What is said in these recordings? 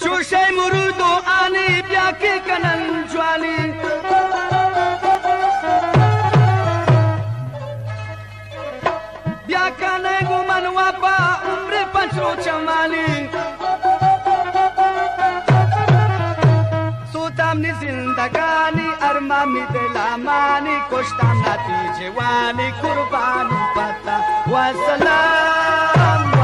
چوشه مرود و آنی بیا که کنن جوانی بیا کنه گومن و با عمر پنج رو چمانی سوتم نی زندگانی ارمامی دلامانی کشتم نتیجه وانی قربان پتا و سلام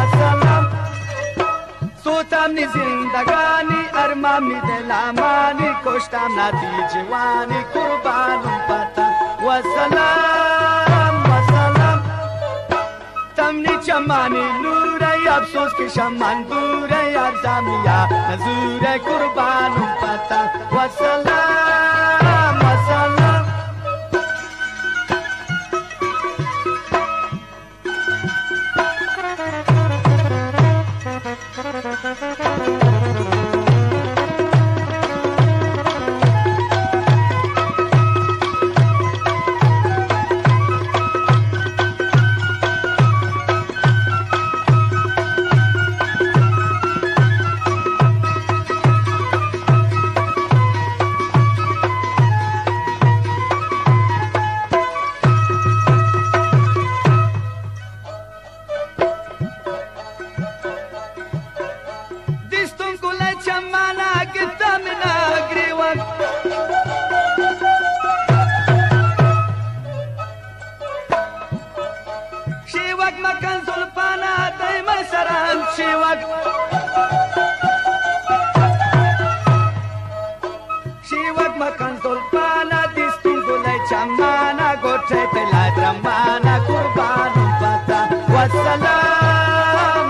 سوتم نی زندگانی ارمامی دلامانی کشتم نتیجه وانی قربان پتا و سلام تمنی چمانی نوره افسوس که شمان دوره یار زمیا نزوره قربان پتا و سلام Shiwak makan sulpana distin gulai chamana gotre telai dramana kurban pata wassalam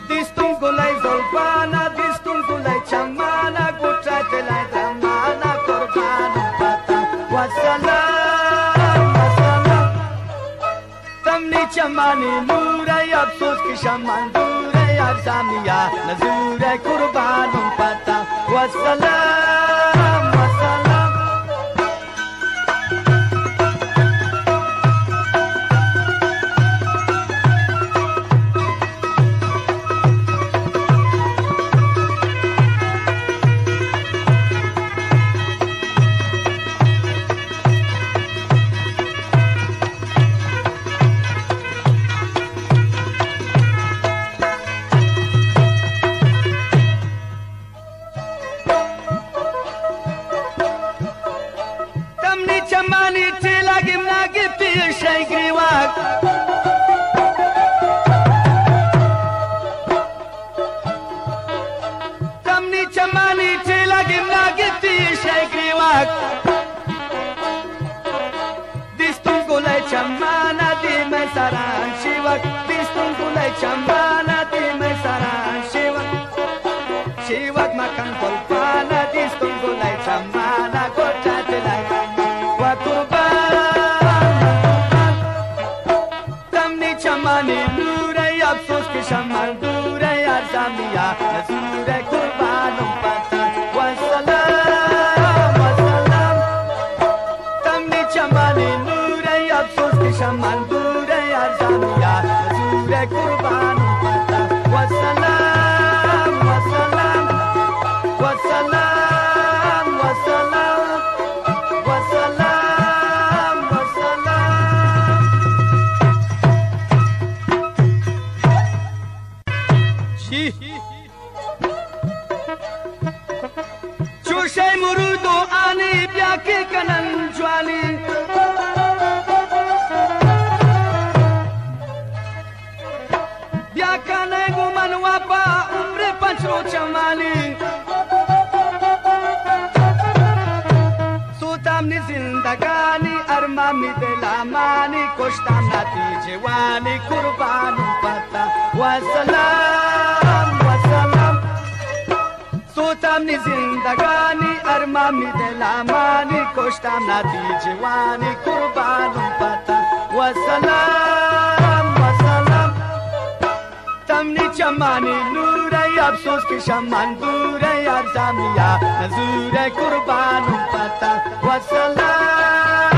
distin gulai sulpana distin gulai chamana gotre telai dramana kurban pata wassalam tamni chamani nurai afsos ki shaman dure yar zamiya nazure kurban pata wassalam Chamani tila gimna gifti shaykri wak Tamni chamani tila gimna gifti shaykri wak Distun gulai chamana di mai saran shivak Distun gulai chamana di mai saran shivak Shivak makan kolpana distun gulai chamana kota tilai Chamani nure afsos ke shaman dure yar zamiya nazure qurban pata wassalam tamni chamani nure afsos ke shaman dure yar zamiya nazure qurban pata wassalam चूशे मुरुदो आनी ब्या के कनन ज्वाली ब्या कने गुमन वापा उम्र पंचो चमाली सूताम नि जिंदगानी अरमामी दिलामानी कोश्ताम नतीजे वानी कुर्बान पता wassalam सूताम नि जिंदगानी अरमामी दिलामानी कोश्ताम नतीजे वानी कुर्बान पता wassalam tamni chamani nure afsos ki shaman dure yar zamiya nazure kurban pata wassalam